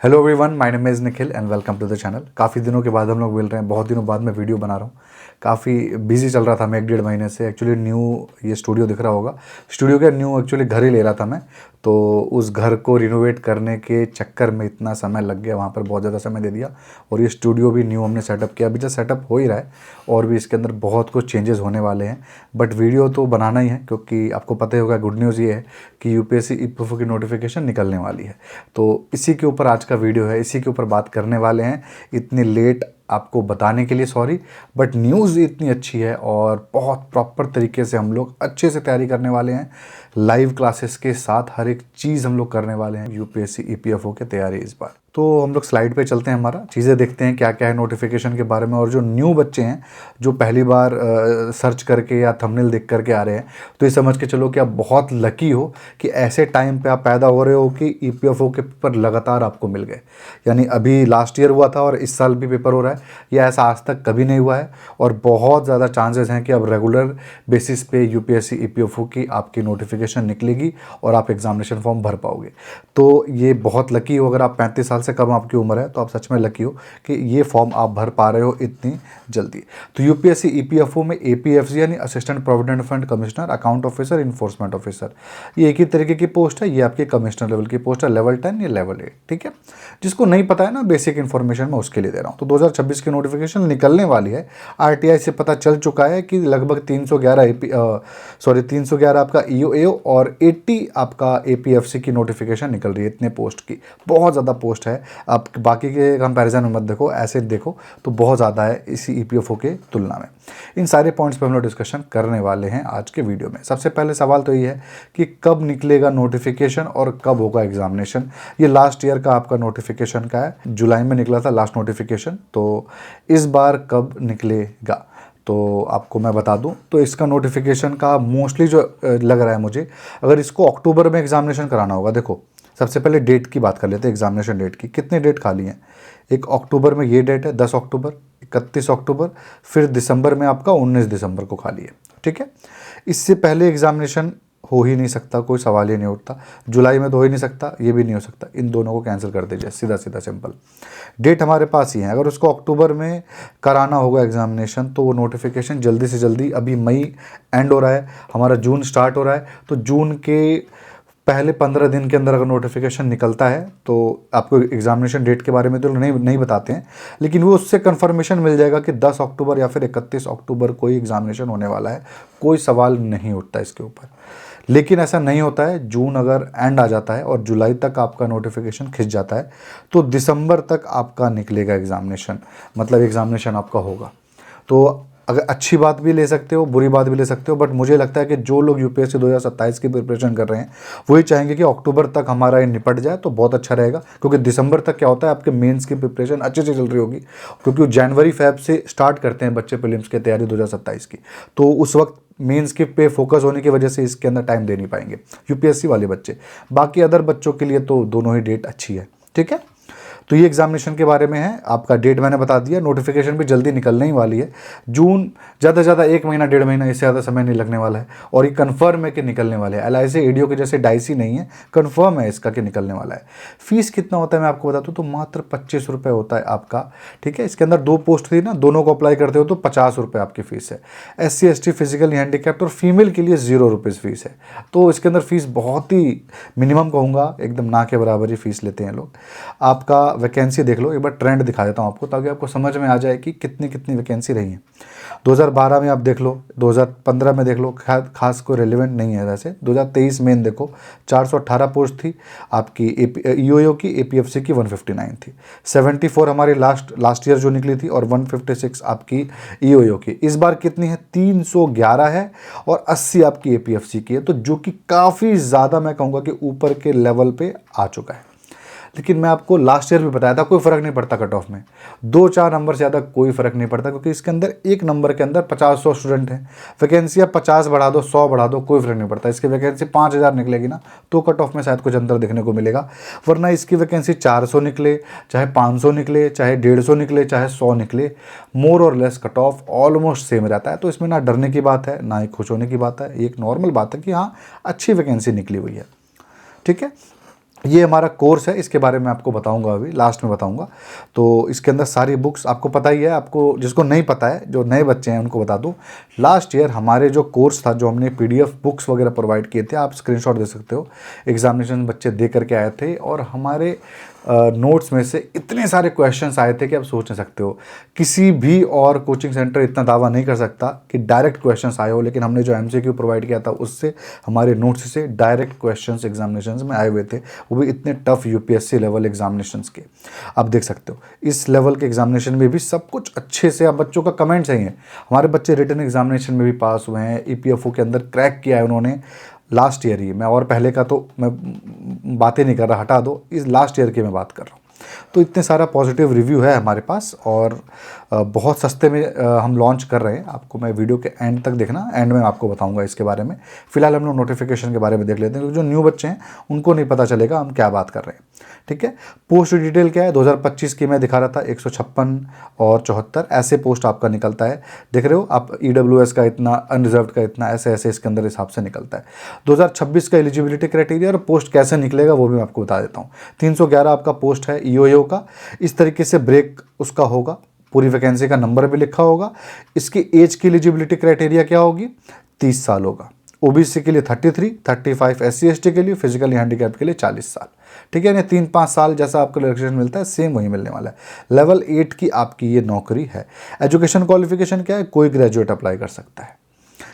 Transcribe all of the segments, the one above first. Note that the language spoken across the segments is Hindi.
Hello everyone, my name is Nikhil and welcome to the channel. काफ़ी दिनों के बाद हम लोग मिल रहे हैं, बहुत दिनों बाद मैं वीडियो बना रहा हूँ। काफ़ी बिजी चल रहा था मैं 1-1.5 महीने से। एक्चुअली न्यू ये स्टूडियो दिख रहा होगा, स्टूडियो का न्यू एक्चुअली घर ही ले रहा था मैं। तो उस घर को रिनोवेट करने के चक्कर में इतना समय लग गया, वहाँ पर बहुत ज़्यादा समय दे दिया। और ये स्टूडियो भी न्यू हमने सेटअप किया, अभी जस्ट सेटअप हो ही रहा है और भी इसके अंदर बहुत कुछ चेंजेस होने वाले हैं। बट वीडियो तो बनाना ही है क्योंकि आपको पता ही होगा, गुड न्यूज़ ये है कि यूपीएससी ई-प्रूफ की नोटिफिकेशन निकलने वाली है। तो इसी के ऊपर आज का वीडियो है, इसी के ऊपर बात करने वाले हैं। इतनी लेट आपको बताने के लिए सॉरी, बट न्यूज़ इतनी अच्छी है और बहुत प्रॉपर तरीके से हम लोग अच्छे से तैयारी करने वाले हैं। लाइव क्लासेस के साथ हर एक चीज़ हम लोग करने वाले हैं यूपीएससी ईपीएफओ की तैयारी इस बार। तो हम लोग स्लाइड पे चलते हैं, हमारा चीज़ें देखते हैं क्या क्या है नोटिफिकेशन के बारे में। और जो न्यू बच्चे हैं, जो पहली बार सर्च करके या थंबनेल देख करके आ रहे हैं, तो ये समझ के चलो कि आप बहुत लकी हो कि ऐसे टाइम पे आप पैदा हो रहे हो कि ईपीएफओ के पेपर लगातार आपको मिल गए। यानी अभी लास्ट ईयर हुआ था और इस साल भी पेपर हो रहा है, यह ऐसा आज तक कभी नहीं हुआ है। और बहुत ज़्यादा चांसेस हैं कि अब रेगुलर बेसिस पे यूपीएससी ईपीएफओ की आपकी नोटिफिकेशन निकलेगी और आप एग्जामिनेशन फॉर्म भर पाओगे। तो ये बहुत लकी हो, अगर आप 35 साल से कम आपकी उम्र है तो आप सच में लकी हो कि ये फॉर्म आप भर पा रहे हो इतनी जल्दी। तो यूपीएससी ईपीएफओ में एपीएफसी यानी assistant provident fund commissioner, account officer, enforcement officer, ये एक ही तरीके की पोस्ट है। ये आपके कमिश्नर लेवल की पोस्ट है, लेवल 10 या लेवल 8। ठीक है, जिसको नहीं पता है ना बेसिक इन्फॉर्मेशन मैं उसके लिए दे रहा हूँ। तो 2026 की नोटिफिकेशन निकलने वाली है। आरटीआई से पता चल चुका है कि लगभग 311 आपका ईओएओ और 80 आपका एपीएफसी की नोटिफिकेशन निकल रही है। इतने पोस्ट की बहुत ज़्यादा पोस्ट है। आप बाकी के कंपैरिजन में मत देखो, ऐसे देखो तो बहुत ज़्यादा है इसी ईपीएफओ के तुलना में। इन सारे पॉइंट्स पर हम लोग डिस्कशन करने वाले हैं आज के वीडियो में। सबसे पहले सवाल तो ये है कि कब निकलेगा नोटिफिकेशन और कब होगा एग्जामिनेशन। ये लास्ट ईयर का आपका नोटिफिकेशन का है, जुलाई में निकला था लास्ट नोटिफिकेशन। तो इस बार कब निकलेगा तो आपको मैं बता दूं, तो इसका नोटिफिकेशन का मोस्टली जो लग रहा है मुझे, अगर इसको अक्टूबर में एग्जामिनेशन कराना होगा। देखो, सबसे पहले डेट की बात कर लेते हैं, एग्जामिनेशन डेट की। कितने डेट खाली हैं? एक अक्टूबर में ये डेट है 10 अक्टूबर, 31 अक्टूबर, फिर दिसंबर में आपका 19 दिसंबर को खाली है। ठीक है, इससे पहले एग्जामिनेशन हो ही नहीं सकता, कोई सवाल ही नहीं उठता। जुलाई में तो हो ही नहीं सकता, ये भी नहीं हो सकता। इन दोनों को कैंसिल कर दीजिए, सीधा सीधा सिंपल। डेट हमारे पास ही है। अगर उसको अक्टूबर में कराना होगा एग्जामिनेशन तो वो नोटिफिकेशन जल्दी से जल्दी, अभी मई एंड हो रहा है, हमारा जून स्टार्ट हो रहा है, तो जून के पहले 15 दिन के अंदर अगर नोटिफिकेशन निकलता है तो आपको एग्जामिनेशन डेट के बारे में तो नहीं बताते हैं, लेकिन वो उससे कंफर्मेशन मिल जाएगा कि 10 अक्टूबर या फिर 31 अक्टूबर को ही एग्जामिनेशन होने वाला है। कोई सवाल नहीं उठता इसके ऊपर। लेकिन ऐसा नहीं होता है, जून अगर एंड आ जाता है और जुलाई तक आपका नोटिफिकेशन खिंच जाता है तो दिसंबर तक आपका निकलेगा एग्जामिनेशन, मतलब एग्जामिनेशन आपका होगा। तो अगर अच्छी बात भी ले सकते हो, बुरी बात भी ले सकते हो, बट मुझे लगता है कि जो लोग यूपीएससी 2027 की प्रिपरेशन कर रहे हैं वही चाहेंगे कि अक्टूबर तक हमारा ये निपट जाए तो बहुत अच्छा रहेगा। क्योंकि दिसंबर तक क्या होता है, आपके मेंस की प्रिपरेशन अच्छे से चल रही होगी, क्योंकि जनवरी फेब से स्टार्ट करते हैं बच्चे प्रीलिम्स की तैयारी 2027 की। तो उस वक्त मेंस के पे फोकस होने की वजह से इसके अंदर टाइम दे नहीं पाएंगे यूपीएससी वाले बच्चे। बाकी अदर बच्चों के लिए तो दोनों ही डेट अच्छी है। ठीक है, तो ये एग्जामिनेशन के बारे में है। आपका डेट मैंने बता दिया, नोटिफिकेशन भी जल्दी निकलने ही वाली है। जून, ज़्यादा से ज़्यादा 1 महीना 1.5 महीना, इससे ज़्यादा समय नहीं लगने वाला है। और ये कन्फर्म है कि निकलने वाले है। एलआईसी एडीओ के जैसे डाइसी नहीं है, कन्फर्म है इसका कि निकलने वाला है। फीस कितना होता है मैं आपको बता दूँ, तो मात्र 25 रुपये होता है आपका। ठीक है, इसके अंदर 2 पोस्ट थी ना, दोनों को अप्लाई करते हो तो 50 रुपये आपकी फ़ीस है। SC ST फिजिकली हैंडीकैप्ड और फीमेल के लिए 0 रुपीज़ फीस है। तो इसके अंदर फीस बहुत ही मिनिमम कहूँगा, एकदम ना के बराबर ही फीस लेते हैं लोग। आपका वैकेंसी देख लो, एक बार ट्रेंड दिखा देता हूँ आपको ताकि आपको समझ में आ जाए कि कितनी कितनी वैकेंसी रही है। 2012 में आप देख लो, 2015 में देख लो, खास कोई रेलिवेंट नहीं है वैसे। 2023 में देखो 418 पोस्ट थी आपकी ईओएओ की, एपीएफसी की 159 थी। 74 हमारी लास्ट ईयर जो निकली थी और 156 आपकी ईओएओ की। इस बार कितनी है? 311 है और 80 आपकी एपीएफसी की है। तो जो कि काफ़ी ज़्यादा मैं कहूँगा कि ऊपर के लेवल पे आ चुका है। लेकिन मैं आपको लास्ट ईयर भी बताया था, कोई फ़र्क नहीं पड़ता कट ऑफ में, 2-4 नंबर से ज़्यादा कोई फ़र्क नहीं पड़ता, क्योंकि इसके अंदर एक नंबर के अंदर 50-100 स्टूडेंट हैं। वैकेंसी आप 50 बढ़ा दो, 100 बढ़ा दो, कोई फ़र्क नहीं पड़ता। इसकी वैकेंसी 5000 निकलेगी ना तो कट ऑफ में शायद कुछ अंतर देखने को मिलेगा, वरना इसकी वैकेंसी 400 निकले, चाहे 500 निकले, चाहे 150 निकले, चाहे 100 निकले, मोर और less cut off almost same रहता है। तो इसमें ना डरने की बात है, ना ही खुश होने की बात है। एक नॉर्मल बात है कि हाँ, अच्छी वैकेंसी निकली हुई है। ठीक है, ये हमारा कोर्स है, इसके बारे में आपको बताऊंगा, अभी लास्ट में बताऊंगा। तो इसके अंदर सारी बुक्स आपको पता ही है, आपको जिसको नहीं पता है, जो नए बच्चे हैं उनको बता दूं, लास्ट ईयर हमारे जो कोर्स था, जो हमने PDF बुक्स वगैरह प्रोवाइड किए थे, आप स्क्रीनशॉट दे सकते हो, एग्जामिनेशन बच्चे दे करके आए थे, और हमारे नोट्स में से इतने सारे क्वेश्चंस आए थे कि आप सोच नहीं सकते हो। किसी भी और कोचिंग सेंटर इतना दावा नहीं कर सकता कि डायरेक्ट क्वेश्चंस आए हो, लेकिन हमने जो MCQ प्रोवाइड किया था उससे, हमारे नोट्स से डायरेक्ट क्वेश्चंस एग्जामिनेशंस में आए हुए थे, वो भी इतने टफ UPSC लेवल एग्जामिनेशंस के। आप देख सकते हो इस लेवल के एग्जामिनेशन में भी सब कुछ अच्छे से, अब बच्चों का कमेंट सही है, हमारे बच्चे रिटन एग्जामिनेशन में भी पास हुए हैं, EPFO के अंदर क्रैक किया है उन्होंने लास्ट ईयर ही। मैं और पहले का तो मैं बातें नहीं कर रहा, हटा दो, इस लास्ट ईयर की मैं बात कर रहा हूँ। तो इतने सारा पॉजिटिव रिव्यू है हमारे पास, और बहुत सस्ते में हम लॉन्च कर रहे हैं। आपको मैं वीडियो के एंड तक देखना, एंड में आपको बताऊंगा इसके बारे में। फिलहाल हम लोग नोटिफिकेशन के बारे में देख लेते हैं, क्योंकि जो न्यू बच्चे हैं उनको नहीं पता चलेगा हम क्या बात कर रहे हैं। ठीक है, पोस्ट डिटेल क्या है, 2025 की मैं दिखा रहा था, 156 और 74 ऐसे पोस्ट आपका निकलता है। देख रहे हो आप, EWS का इतना, अनरिजर्व्ड का इतना, ऐसे ऐसे इसके अंदर हिसाब से निकलता है। 2026 का एलिजिबिलिटी क्राइटेरिया और पोस्ट कैसे निकलेगा वो भी मैं आपको बता देता हूँ। 311 आपका पोस्ट है EOO का, इस तरीके से ब्रेक उसका होगा, पूरी वैकेंसी का नंबर भी लिखा होगा। इसकी एज की एलिजिबिलिटी क्राइटेरिया क्या होगी, 30 साल होगा। OBC के लिए 33, 35 SC/ST के लिए, फिजिकली हैंडीकैप के लिए 40 साल। ठीक है, यानी 3-5 साल जैसा आपको रिलैक्सेशन मिलता है, सेम वही मिलने वाला है। लेवल 8 की आपकी ये नौकरी है। एजुकेशन क्वालिफिकेशन क्या है, कोई ग्रेजुएट अप्लाई कर सकता है।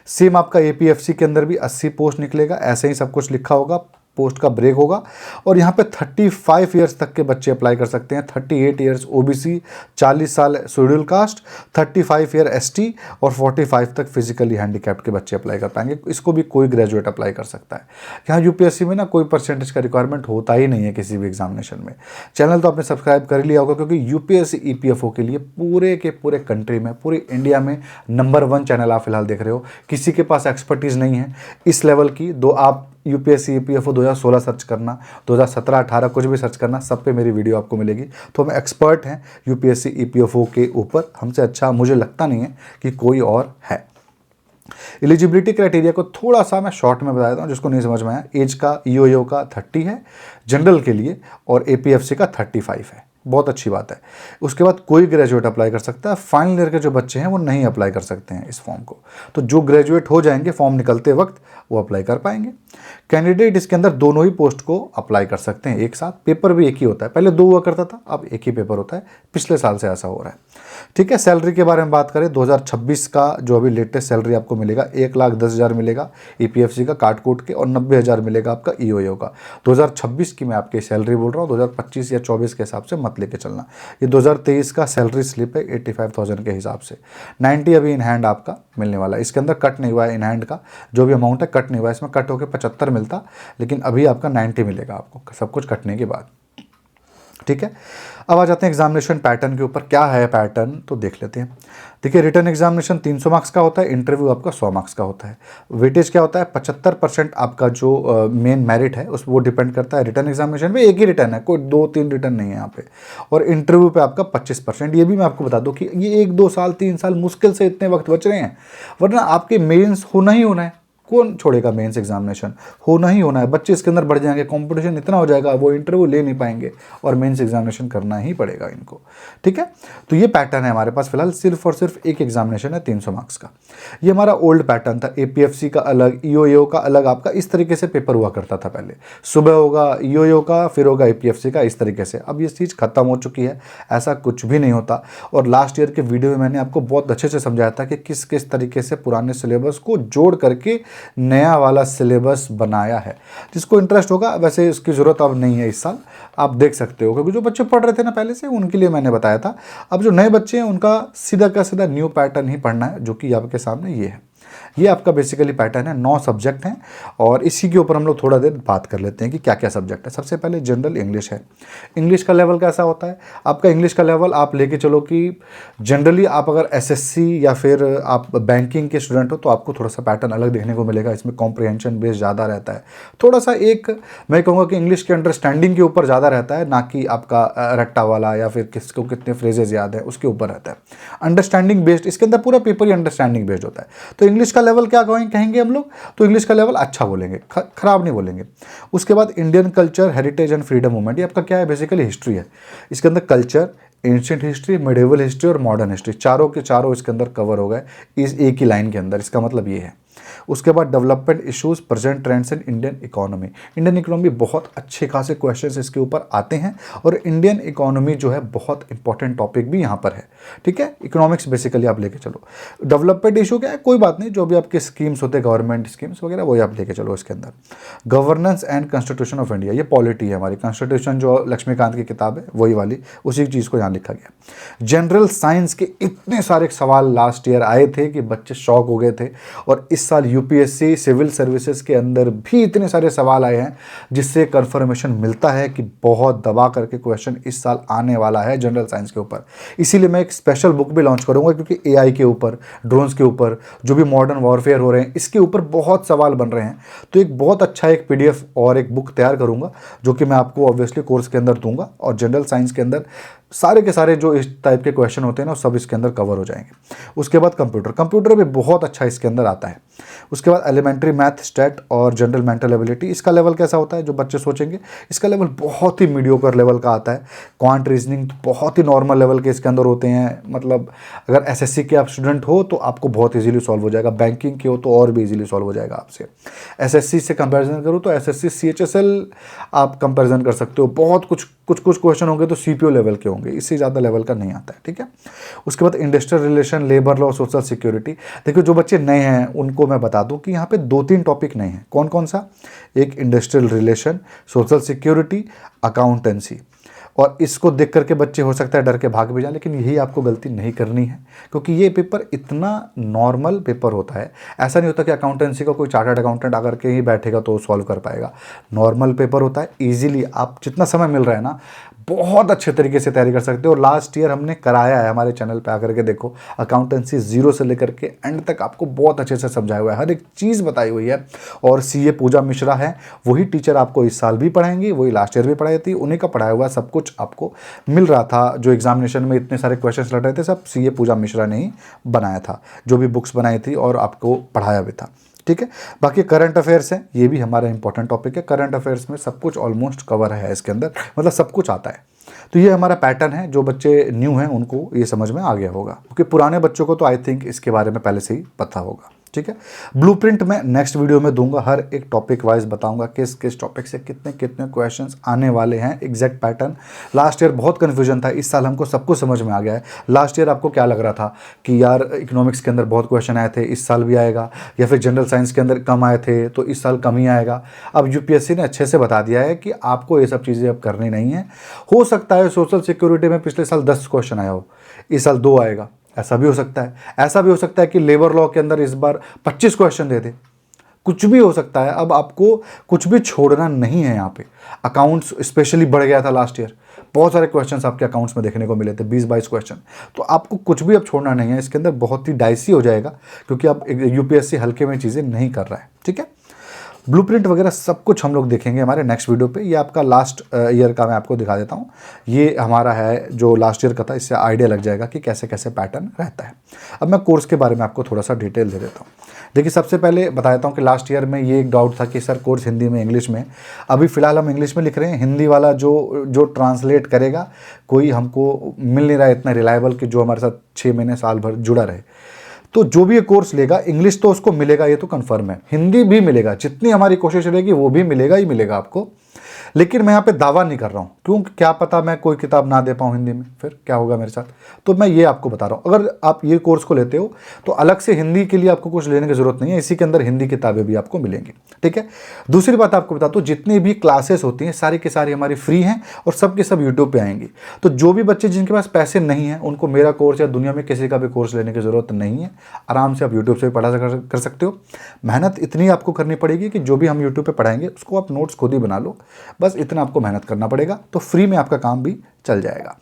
सेम आपका APFC के अंदर भी 80 पोस्ट निकलेगा, ऐसे ही सब कुछ लिखा होगा, पोस्ट का ब्रेक होगा। और यहाँ पे 35 ईयर्स तक के बच्चे अप्लाई कर सकते हैं, 38 ईयर्स OBC, 40 साल शेड्यूल कास्ट, 35 ईयर ST और 45 तक फिजिकली हैंडीकैप्ड के बच्चे अप्लाई कर पाएंगे। इसको भी कोई ग्रेजुएट अप्लाई कर सकता है। यहाँ UPSC में ना कोई परसेंटेज का रिक्वायरमेंट होता ही नहीं है किसी भी एग्जामिनेशन में। चैनल तो आपने सब्सक्राइब कर लिया होगा, क्योंकि UPSC EPFO के लिए पूरे के पूरे कंट्री में, पूरी इंडिया में नंबर 1 चैनल आप फिलहाल देख रहे हो। किसी के पास एक्सपर्टीज़ नहीं है इस लेवल की। दो आप UPSC EPFO 2016 सर्च करना, 2017-18 कुछ भी सर्च करना, सब पे मेरी वीडियो आपको मिलेगी। तो हम एक्सपर्ट हैं UPSC EPFO के ऊपर, हमसे अच्छा मुझे लगता नहीं है कि कोई और है। एलिजिबिलिटी क्राइटेरिया को थोड़ा सा मैं शॉर्ट में बता देता हूँ, जिसको नहीं समझ में आया। एज का EOO का 30 है जनरल के लिए, और APFC का 35 है। बहुत अच्छी बात है। उसके बाद कोई ग्रेजुएट अप्लाई कर सकता है। फाइनल ईयर के जो बच्चे हैं वो नहीं अप्लाई कर सकते हैं इस फॉर्म को। तो जो ग्रेजुएट हो जाएंगे फॉर्म निकलते वक्त, वो अप्लाई कर पाएंगे। कैंडिडेट इसके अंदर दोनों ही पोस्ट को अप्लाई कर सकते हैं एक साथ। पेपर भी एक ही होता है, पहले 2 हुआ करता था, अब एक ही पेपर होता है। पिछले साल से ऐसा हो रहा है। ठीक है, सैलरी के बारे में बात करें, 2026 का जो अभी लेटेस्ट सैलरी आपको मिलेगा, 1,10,000 मिलेगा EPFC का काट कूट के, और 90,000 मिलेगा आपका EOO का। 2026 की मैं आपकी सैलरी बोल रहा हूँ, 2025 या 24 के हिसाब से मत लेके चलना। ये 2023 का सैलरी स्लिप है 85,000 के हिसाब से। 90 अभी इन हैंड आपका मिलने वाला है। इसके अंदर कट नहीं हुआ है, इन हैंड का जो भी अमाउंट है कट नहीं हुआ है। इसमें कट होकर 75 मिलता, लेकिन अभी आपका 90 मिलेगा आपको, सब कुछ कटने के बाद। ठीक है, अब आ जाते हैं एग्जामिनेशन पैटर्न के ऊपर। क्या है पैटर्न, तो देख लेते हैं। देखिए, रिटन एग्जामिनेशन 300 मार्क्स का होता है, इंटरव्यू आपका 100 मार्क्स का होता है। वेटेज क्या होता है, 75% आपका जो मेन मेरिट है उस वो डिपेंड करता है। रिटन एग्जामिनेशन में एक ही रिटर्न है, कोई 2-3 रिटर्न नहीं है यहाँ पे। और इंटरव्यू पे आपका 25%। ये भी मैं आपको बता दूँ कि ये 1-2 साल 3 साल मुश्किल से इतने वक्त बच रहे हैं, वरना आपके मेन्स होना ही होना है। कौन छोड़ेगा मेंस एग्जामिनेशन, होना ही होना है। बच्चे इसके अंदर बढ़ जाएंगे, कंपटीशन इतना हो जाएगा, वो इंटरव्यू ले नहीं पाएंगे, और मेंस एग्जामिनेशन करना ही पड़ेगा इनको। ठीक है, तो ये पैटर्न है हमारे पास फिलहाल। सिर्फ और सिर्फ एक एग्जामिनेशन है 300 मार्क्स का। ये हमारा ओल्ड पैटर्न था। APFC का अलग, EOO का अलग, आपका इस तरीके से पेपर हुआ करता था पहले। सुबह होगा EOO का, फिर होगा APFC का, इस तरीके से। अब ये चीज़ खत्म हो चुकी है, ऐसा कुछ भी नहीं होता। और लास्ट ईयर के वीडियो में मैंने आपको बहुत अच्छे से समझाया था कि किस किस तरीके से पुराने सिलेबस को जोड़ करके नया वाला सिलेबस बनाया है। जिसको इंटरेस्ट होगा, वैसे इसकी ज़रूरत अब नहीं है इस साल, आप देख सकते हो, क्योंकि जो बच्चे पढ़ रहे थे ना पहले से, उनके लिए मैंने बताया था। अब जो नए बच्चे हैं उनका सीधा का सीधा न्यू पैटर्न ही पढ़ना है, जो कि आपके सामने ये है। ये आपका बेसिकली पैटर्न है। 9 सब्जेक्ट हैं, और इसी के ऊपर हम लोग थोड़ा देर बात कर लेते हैं कि क्या क्या सब्जेक्ट है। सबसे पहले जनरल इंग्लिश है। इंग्लिश का लेवल कैसा होता है आपका? इंग्लिश का लेवल आप लेके चलो कि जनरली आप अगर SSC या फिर आप बैंकिंग के स्टूडेंट हो तो आपको थोड़ा सा पैटर्न अलग देखने को मिलेगा। इसमें कॉम्प्रिहेंशन बेस ज़्यादा रहता है, थोड़ा सा एक मैं कहूँगा कि इंग्लिश के अंडरस्टैंडिंग के ऊपर ज़्यादा रहता है, ना कि आपका रट्टा वाला या फिर किसको कितने फ्रेजेज याद है उसके ऊपर रहता है। अंडरस्टैंडिंग बेस्ड, इसके अंदर पूरा पेपर ही अंडरस्टैंडिंग बेस्ड होता है। तो इंग्लिश इंग्लिश का लेवल क्या कहेंगे हम लोग, तो इंग्लिश का लेवल अच्छा बोलेंगे, खराब नहीं बोलेंगे। उसके बाद Indian culture, heritage and freedom movement, ये आपका क्या है, बेसिकली हिस्ट्री है। इसके अंदर culture, ancient history, medieval history और मॉडर्न हिस्ट्री, चारों के चारों इसके अंदर कवर हो गए इस एक ही लाइन के अंदर। इसका मतलब ये है। उसके बाद development issues, present trends in Indian economy. Indian economy, बहुत अच्छे खासे क्वेश्चंस इसके ऊपर आते हैं और इंडियन इकोनॉमी जो है बहुत इंपॉर्टेंट टॉपिक भी यहाँ पर है, ठीक है। इकोनॉमिक्स बेसिकली आप लेके चलो। डेवलपमेंट इशू क्या है, कोई बात नहीं, जो भी आपके स्कीम्स होते हैं, गवर्नमेंट स्कीम्स वगैरह, वही आप लेके चलो इसके अंदर। Governance and constitution of India, ये पॉलिटी है हमारी, कॉन्स्टिट्यूशन जो लक्ष्मीकांत की किताब है वही वाली, उसी चीज़ को यहाँ लिखा गया। जनरल साइंस के इतने सारे सवाल लास्ट ईयर आए थे कि बच्चे शॉक हो गए थे, और इस साल यूपीएससी सिविल सर्विसेज के अंदर भी इतने सारे सवाल आए हैं, जिससे कंफर्मेशन मिलता है कि बहुत दबा करके क्वेश्चन इस साल आने वाला है जनरल साइंस के ऊपर। इसीलिए मैं एक स्पेशल बुक भी लॉन्च करूंगा, क्योंकि एआई के ऊपर, ड्रोन्स के ऊपर, जो भी मॉडर्न वॉरफेयर हो रहे हैं, इसके ऊपर बहुत सवाल बन रहे हैं। तो एक बहुत अच्छा एक पीडीएफ और एक बुक तैयार करूंगा, जो कि मैं आपको ऑब्वियसली कोर्स के अंदर दूंगा, और जनरल साइंस के अंदर सारे के सारे जो इस टाइप के क्वेश्चन होते हैं ना, सब इसके अंदर कवर हो जाएंगे। उसके बाद कंप्यूटर भी बहुत अच्छा इसके अंदर आता है। उसके बाद एलिमेंट्री मैथ, स्टैट और जनरल मेंटल एबिलिटी, इसका लेवल कैसा होता है, जो बच्चे सोचेंगे, इसका लेवल बहुत ही मीडियोकर लेवल का आता है। क्वांट रीजनिंग बहुत ही नॉर्मल लेवल के इसके अंदर होते हैं, मतलब अगर एसएससी के आप स्टूडेंट हो तो आपको बहुत ईजिली सॉल्व हो जाएगा, बैंकिंग के हो तो और भी ईजिली सॉल्व हो जाएगा आपसे। एसएससी से कंपेरिजन करूँ तो एसएससी सीएचएसएल आप कंपेरिजन कर सकते हो, बहुत कुछ क्वेश्चन होंगे तो सीपीओ लेवल के होंगे, इससे ज़्यादा लेवल का नहीं आता है, ठीक है। उसके बाद industrial relation, labour law, social security. देखिए जो बच्चे नए हैं उनको मैं बता दूं कि यहाँ पे 2-3 टॉपिक नए हैं। कौन कौन सा, एक industrial relation, social security, accountancy. और इसको देख करके बच्चे हो सकता है डर के भाग भी जाए, लेकिन यही आपको गलती नहीं करनी है, क्योंकि ये पेपर इतना नॉर्मल पेपर होता है। ऐसा नहीं होता कि अकाउंटेंसी का कोई चार्टर्ड अकाउंटेंट आकर के ही बैठेगा तो सॉल्व कर पाएगा। नॉर्मल पेपर होता है, ईजिली आप जितना समय मिल रहा है ना, बहुत अच्छे तरीके से तैयारी कर सकते हो। लास्ट ईयर हमने कराया है, हमारे चैनल पे आकर के देखो, अकाउंटेंसी 0 से लेकर के एंड तक आपको बहुत अच्छे से समझाया हुआ है, हर एक चीज़ बताई हुई है। और सीए पूजा मिश्रा है, वही टीचर आपको इस साल भी पढ़ाएंगी, वही लास्ट ईयर भी पढ़ाई थी, उन्हीं का पढ़ाया हुआ सब कुछ आपको मिल रहा था। जो एग्जामिनेशन में इतने सारे क्वेश्चन लड़ रहे थे, सब सीए पूजा मिश्रा ने ही बनाया था, जो भी बुक्स बनाई थी और आपको पढ़ाया भी था, ठीक है। बाकी करंट अफेयर्स है, ये भी हमारा इंपॉर्टेंट टॉपिक है। करंट अफेयर्स में सब कुछ ऑलमोस्ट कवर है इसके अंदर, मतलब सब कुछ आता है। तो ये हमारा पैटर्न है, जो बच्चे न्यू हैं उनको ये समझ में आ गया होगा, क्योंकि पुराने बच्चों को तो आई थिंक इसके बारे में पहले से ही पता होगा, ठीक है। ब्लूप्रिंट मैं नेक्स्ट वीडियो में दूंगा, हर एक टॉपिक वाइज बताऊंगा किस किस टॉपिक से कितने कितने क्वेश्चंस आने वाले हैं, एग्जैक्ट पैटर्न। लास्ट ईयर बहुत कन्फ्यूजन था, इस साल हमको सब कुछ समझ में आ गया है। लास्ट ईयर आपको क्या लग रहा था कि यार इकोनॉमिक्स के अंदर बहुत क्वेश्चन आए थे, इस साल भी आएगा, या फिर जनरल साइंस के अंदर कम आए थे तो इस साल कम ही आएगा। अब यूपीएससी ने अच्छे से बता दिया है कि आपको ये सब चीज़ें अब करनी नहीं है। हो सकता है सोशल सिक्योरिटी में पिछले साल 10 क्वेश्चन आया हो, इस साल 2 आएगा, ऐसा भी हो सकता है। ऐसा भी हो सकता है कि लेबर लॉ के अंदर इस बार 25 क्वेश्चन दे दे, कुछ भी हो सकता है। अब आपको कुछ भी छोड़ना नहीं है यहाँ पे। अकाउंट्स स्पेशली बढ़ गया था लास्ट ईयर, बहुत सारे क्वेश्चंस आपके अकाउंट्स में देखने को मिले थे, 20-22 क्वेश्चन। तो आपको कुछ भी अब छोड़ना नहीं है, इसके अंदर बहुत ही डाइसी हो जाएगा, क्योंकि अब यूपीएससी हल्के में चीज़ें नहीं कर रहा है, ठीक है। ब्लूप्रिंट वगैरह सब कुछ हम लोग देखेंगे हमारे नेक्स्ट वीडियो पे। ये आपका लास्ट ईयर का मैं आपको दिखा देता हूँ, ये हमारा है जो लास्ट ईयर का था, इससे आइडिया लग जाएगा कि कैसे कैसे पैटर्न रहता है। अब मैं कोर्स के बारे में आपको थोड़ा सा डिटेल दे देता हूँ। देखिए सबसे पहले बता देता हूँ कि लास्ट ईयर में ये एक डाउट था कि सर कोर्स हिंदी में इंग्लिश में, अभी फ़िलहाल हम इंग्लिश में लिख रहे हैं, हिंदी वाला जो ट्रांसलेट करेगा कोई हमको मिल नहीं रहा है इतना रिलायबल कि जो हमारे साथ 6 महीने साल भर जुड़ा रहे। तो जो भी ये कोर्स लेगा इंग्लिश तो उसको मिलेगा, ये तो कंफर्म है, हिंदी भी मिलेगा, जितनी हमारी कोशिश रहेगी वो भी मिलेगा ही मिलेगा आपको। लेकिन मैं यहाँ पे दावा नहीं कर रहा हूँ, क्योंकि क्या पता मैं कोई किताब ना दे पाऊँ हिंदी में, फिर क्या होगा मेरे साथ। तो मैं ये आपको बता रहा हूँ, अगर आप ये कोर्स को लेते हो तो अलग से हिंदी के लिए आपको कुछ लेने की ज़रूरत नहीं है, इसी के अंदर हिंदी किताबें भी आपको मिलेंगी, ठीक है। दूसरी बात आपको बता दूँ, जितनी भी क्लासेस होती हैं सारी की सारी हमारी फ्री हैं और सब के सब यूट्यूब पर आएंगी। तो जो भी बच्चे जिनके पास पैसे नहीं हैं उनको मेरा कोर्स या दुनिया में किसी का भी कोर्स लेने की ज़रूरत नहीं है, आराम से आप यूट्यूब से भी पढ़ा कर सकते हो। मेहनत इतनी आपको करनी पड़ेगी कि जो भी हम यूट्यूब पर पढ़ाएंगे उसको आप नोट्स खुद ही बना लो, बस इतना आपको मेहनत करना पड़ेगा, तो फ्री में आपका काम भी चल जाएगा।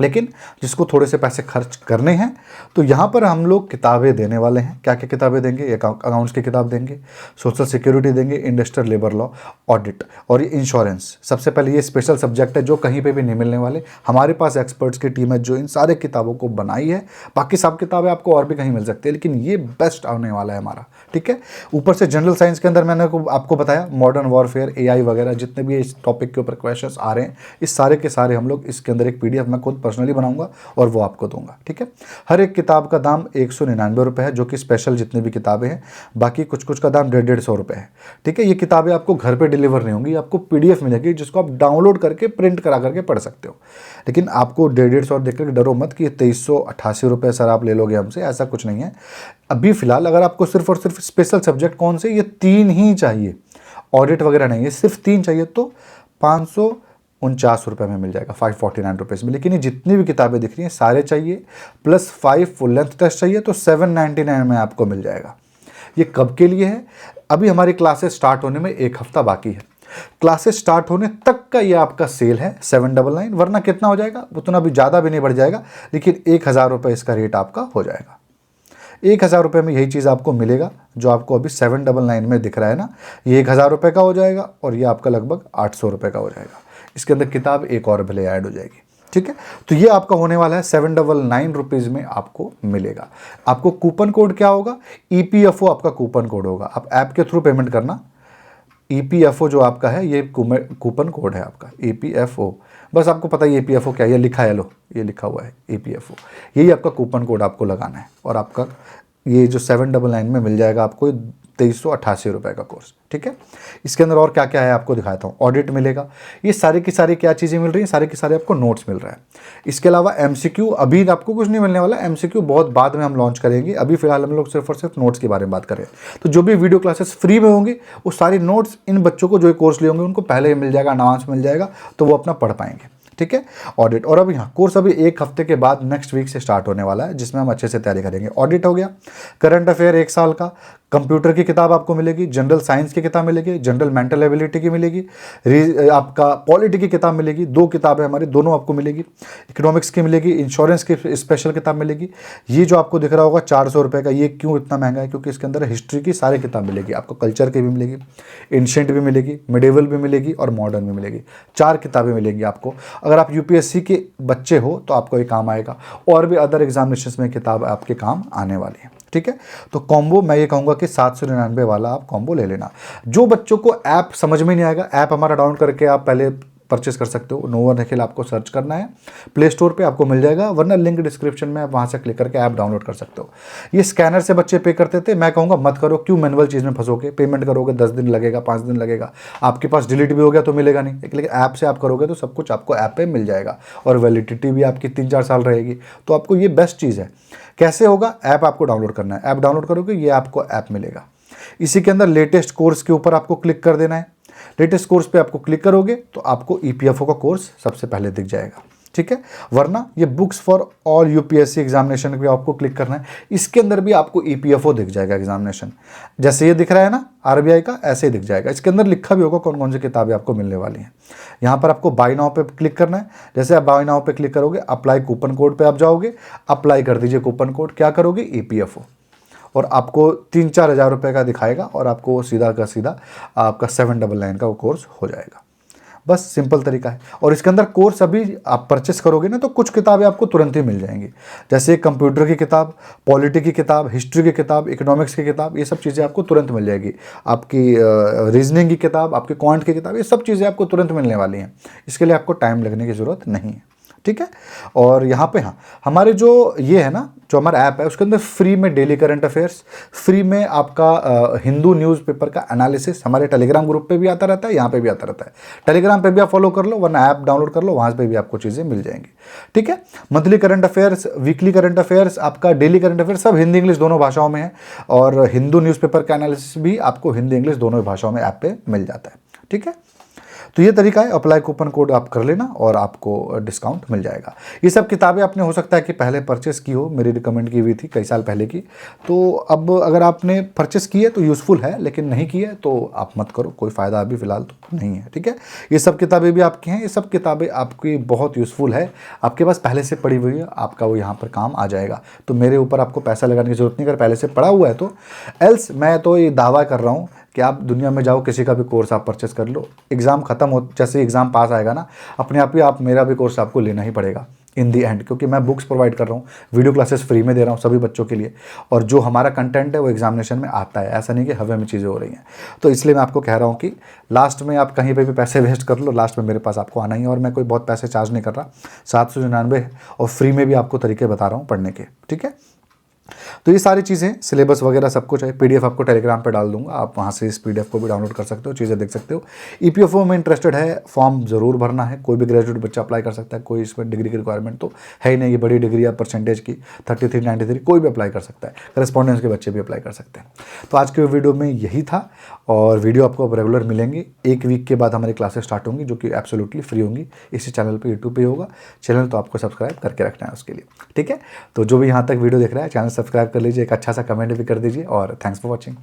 लेकिन जिसको थोड़े से पैसे खर्च करने हैं तो यहाँ पर हम लोग किताबें देने वाले हैं। क्या क्या किताबें देंगे? अकाउंट्स की किताब देंगे, सोशल सिक्योरिटी देंगे, इंडस्ट्रियल लेबर लॉ, ऑडिट और ये इंश्योरेंस। सबसे पहले ये स्पेशल सब्जेक्ट है जो कहीं पे भी नहीं मिलने वाले। हमारे पास एक्सपर्ट्स की टीम है जो इन सारे किताबों को बनाई है। बाकी सब किताबें आपको और भी कहीं मिल सकती है, लेकिन ये बेस्ट आने वाला है हमारा, ठीक है। ऊपर से जनरल साइंस के अंदर मैंने आपको बताया मॉडर्न वॉरफेयर, AI वगैरह जितने भी इस टॉपिक के ऊपर क्वेश्चंस आ रहे हैं, इस सारे के सारे हम लोग इसके अंदर एक PDF मैं खुद पर्सनली बनाऊंगा और वो आपको दूंगा, ठीक है। हर एक किताब का दाम 199 रुपये है, जो कि स्पेशल जितनी भी किताबें हैं। बाकी कुछ कुछ का दाम 150 रुपये है, ठीक है। ये किताबें आपको घर पे डिलीवर नहीं होंगी, आपको PDF मिलेगी जिसको आप डाउनलोड करके प्रिंट करा करके पढ़ सकते हो। लेकिन आपको 150 देख कर डरो मत कि 2388 रुपये सर आप ले लोगे हमसे, ऐसा कुछ नहीं है। अभी फिलहाल अगर आपको सिर्फ और सिर्फ स्पेशल सब्जेक्ट कौन से, ये 3 ही चाहिए, ऑडिट वगैरह नहीं, ये सिर्फ 3 चाहिए तो 549 रुपये में मिल जाएगा, 549 रुपीज़ में। लेकिन ये जितनी भी किताबें दिख रही हैं सारे चाहिए, प्लस 5 फुल लेंथ टेस्ट चाहिए तो 799 में आपको मिल जाएगा। ये कब के लिए है? अभी हमारी क्लासेस स्टार्ट होने में 1 हफ्ता बाकी है। क्लासेस स्टार्ट होने तक का ये आपका सेल है 799, वरना कितना हो जाएगा? उतना भी ज़्यादा भी नहीं बढ़ जाएगा, लेकिन 1000 रुपये इसका रेट आपका हो जाएगा। 1000 रुपये में यही चीज़ आपको मिलेगा जो आपको अभी 799 में दिख रहा है ना, ये 1000 रुपये का हो जाएगा और ये आपका लगभग 800 रुपये का हो जाएगा। इसके अंदर किताब एक और भले ऐड हो जाएगी, ठीक है। तो ये आपका होने वाला है 799 रुपीज़ में आपको मिलेगा। आपको कूपन कोड क्या होगा? EPFO आपका कूपन कोड होगा। आप ऐप के थ्रू पेमेंट करना। EPFO जो आपका है ये कूपन कोड है आपका EPFO। बस आपको पता है EPFO क्या है, ये लिखा है, लो ये लिखा हुआ है EPFO। यही आपका कूपन कोड आपको लगाना है और आपका ये जो 799 में मिल जाएगा आपको 2388 रुपये का कोर्स, ठीक है। इसके अंदर और क्या क्या है आपको दिखाता हूँ। ऑडिट मिलेगा, ये सारी की सारी क्या चीज़ें मिल रही हैं, सारे के सारे आपको नोट्स मिल रहा है। इसके अलावा MCQ अभी आपको कुछ नहीं मिलने वाला, MCQ बहुत बाद में हम लॉन्च करेंगे। अभी फिलहाल हम लोग सिर्फ और सिर्फ नोट्स के बारे में बात करें। तो जो भी वीडियो क्लासेस फ्री में होंगे वो सारी नोट्स इन बच्चों को जो कोर्स लिए होंगे उनको पहले ही मिल जाएगा, एडवांस मिल जाएगा, तो वो अपना पढ़ पाएंगे, ठीक है। ऑडिट और अभी हाँ कोर्स अभी 1 हफ्ते के बाद नेक्स्ट वीक से स्टार्ट होने वाला है, जिसमें हम अच्छे से तैयारी करेंगे। ऑडिट हो गया, करंट अफेयर 1 साल का, कंप्यूटर की किताब आपको मिलेगी, जनरल साइंस की किताब मिलेगी, जनरल मेंटल एबिलिटी की मिलेगी, आपका पॉलिटी की किताब मिलेगी, 2 किताबें हमारी दोनों आपको मिलेगी, इकोनॉमिक्स की मिलेगी, इंश्योरेंस की स्पेशल किताब मिलेगी। ये जो आपको दिख रहा होगा 400 रुपये का, ये क्यों इतना महंगा है? क्योंकि इसके अंदर हिस्ट्री की सारी किताब मिलेगी आपको, कल्चर की भी मिलेगी, एंशिएंट भी मिलेगी, मिडेवल भी मिलेगी और मॉडर्न भी मिलेगी। 4 किताबें मिलेंगी आपको। अगर आप UPSC के बच्चे हो तो आपको ये काम आएगा, और भी अदर एग्जामिनेशन में किताब आपके काम आने वाली है, ठीक है। तो कॉम्बो मैं ये कहूँगा कि 799 वाला आप कॉम्बो ले लेना। जो बच्चों को ऐप समझ में नहीं आएगा, ऐप हमारा डाउनलोड करके आप पहले परचेस कर सकते हो। नोवर निखिल आपको सर्च करना है, प्ले स्टोर पे आपको मिल जाएगा, वरना लिंक डिस्क्रिप्शन में आप वहाँ से क्लिक करके ऐप डाउनलोड कर सकते हो। ये स्कैनर से बच्चे पे करते थे, मैं कहूँगा मत करो। क्यों मैनुअल चीज़ में फंसोगे? पेमेंट करोगे 10 दिन लगेगा, 5 दिन लगेगा, आपके पास डिलीट भी हो गया तो मिलेगा नहीं। लेकिन ऐप से आप करोगे तो सब कुछ आपको ऐप पर मिल जाएगा और वैलिडिटी भी आपकी 3-4 साल रहेगी। तो आपको ये बेस्ट चीज़ है। कैसे होगा? ऐप आपको डाउनलोड करना है, ऐप डाउनलोड करोगे ये आपको ऐप मिलेगा। इसी के अंदर लेटेस्ट कोर्स के ऊपर आपको क्लिक कर देना है। लेटेस्ट कोर्स पे आपको क्लिक करोगे तो आपको EPFO का कोर्स सबसे पहले दिख जाएगा, ठीक है। वरना ये books for all UPSC examination पे आपको क्लिक करना है। इसके अंदर भी आपको EPFO दिख जाएगा एग्जामिनेशन, जैसे ये दिख रहा है ना RBI का, ऐसे ही दिख जाएगा। इसके अंदर लिखा भी होगा कौन कौन सी किताबें आपको मिलने वाली हैं। यहाँ पर आपको बाय नाउ पे क्लिक करना है। जैसे आप बाय नाउ पे क्लिक करोगे, अप्लाई कूपन कोड पे आप जाओगे, अप्लाई कर दीजिए कूपन कोड, क्या करोगे? EPFO, और आपको 3-4 हज़ार रुपये का दिखाएगा और आपको सीधा का सीधा आपका 799 का वो कोर्स हो जाएगा। बस सिंपल तरीका है। और इसके अंदर कोर्स अभी आप परचेस करोगे ना तो कुछ किताबें आपको तुरंत ही मिल जाएंगी, जैसे कंप्यूटर की किताब, पॉलिटी की किताब, हिस्ट्री की किताब, इकोनॉमिक्स की किताब, ये सब चीज़ें आपको तुरंत मिल जाएगी। आपकी रीजनिंग की किताब, आपकी क्वांट की किताब, ये सब चीज़ें आपको तुरंत मिलने वाली हैं। इसके लिए आपको टाइम लगने की ज़रूरत नहीं है, ठीक है। और यहाँ पे हाँ हमारे जो ये है ना, जो हमारा ऐप है उसके अंदर फ्री में डेली करंट अफेयर्स, फ्री में आपका हिंदू न्यूज़पेपर का एनालिसिस हमारे टेलीग्राम ग्रुप पे भी आता रहता है, यहाँ पे भी आता रहता है। टेलीग्राम पे भी आप फॉलो कर लो, वरना ऐप डाउनलोड कर लो, वहाँ पे भी आपको चीज़ें मिल जाएंगी, ठीक है। Monthly current affairs, weekly current affairs, आपका डेली करंट अफेयर्स सब हिंदी इंग्लिश दोनों भाषाओं में है। और हिंदू न्यूज़पेपर का एनालिसिस भी आपको हिंदी इंग्लिश दोनों भाषाओं में ऐप पे मिल जाता है, ठीक है। तो ये तरीका है, अप्लाई कूपन कोड आप कर लेना और आपको डिस्काउंट मिल जाएगा। ये सब किताबें आपने हो सकता है कि पहले परचेस की हो, मेरी रिकमेंड की हुई थी कई साल पहले की, तो अब अगर आपने परचेस की है तो यूज़फुल है, लेकिन नहीं की है तो आप मत करो, कोई फ़ायदा अभी फ़िलहाल तो नहीं है, ठीक है। ये सब किताबें भी आपकी हैं, ये सब किताबें आपकी बहुत यूज़फुल है, आपके पास पहले से पड़ी हुई है, आपका वो यहाँ पर काम आ जाएगा। तो मेरे ऊपर आपको पैसा लगाने की ज़रूरत नहीं, अगर पहले से पड़ा हुआ है तो। एल्स मैं तो ये दावा कर रहा हूँ कि आप दुनिया में जाओ, किसी का भी कोर्स आप परचेस कर लो, एग्ज़ाम ख़त्म हो, जैसे एग्ज़ाम पास आएगा ना, अपने आप ही आप मेरा भी कोर्स आपको लेना ही पड़ेगा इन दी एंड, क्योंकि मैं बुक्स प्रोवाइड कर रहा हूँ, वीडियो क्लासेस फ्री में दे रहा हूँ सभी बच्चों के लिए, और जो हमारा कंटेंट है वो एग्जामिनेशन में आता है, ऐसा नहीं कि हवा में चीज़ें हो रही हैं। तो इसलिए मैं आपको कह रहा हूँ कि लास्ट में आप कहीं पे भी पैसे वेस्ट कर लो, लास्ट में मेरे पास आपको आना ही है, और मैं कोई बहुत पैसे चार्ज नहीं कर रहा, 799 और फ्री में भी आपको तरीके बता रहा हूँ पढ़ने के, ठीक है। तो ये सारी चीज़ें, सिलेबस वगैरह सब कुछ है, पीडीएफ आपको टेलीग्राम पे डाल दूंगा, आप वहाँ से इस पीडीएफ को भी डाउनलोड कर सकते हो, चीज़ें देख सकते हो। ईपीएफओ में इंटरेस्टेड है, फॉर्म ज़रूर भरना है, कोई भी ग्रेजुएट बच्चा अप्लाई कर सकता है, कोई इसमें डिग्री की रिक्वायरमेंट तो है ही नहीं, ये बड़ी डिग्री या परसेंटेज की 33, 93 कोई भी अप्लाई कर सकता है, करस्पॉन्डेंस के बच्चे भी अप्लाई कर सकते हैं। तो आज के वीडियो में यही था, और वीडियो आपको अब रेगुलर मिलेंगे, एक वीक के बाद हमारी क्लासेस स्टार्ट होंगी जो कि एब्सोल्युटली फ्री होंगी, इसी चैनल पर, यूट्यूब पर होगा चैनल, तो आपको सब्सक्राइब करके रखना है उसके लिए, ठीक है। तो जो भी यहाँ तक वीडियो देख रहा है, चैनल सब्सक्राइब कर लीजिए, एक अच्छा सा कमेंट भी कर दीजिए, और थैंक्स फॉर वॉचिंग।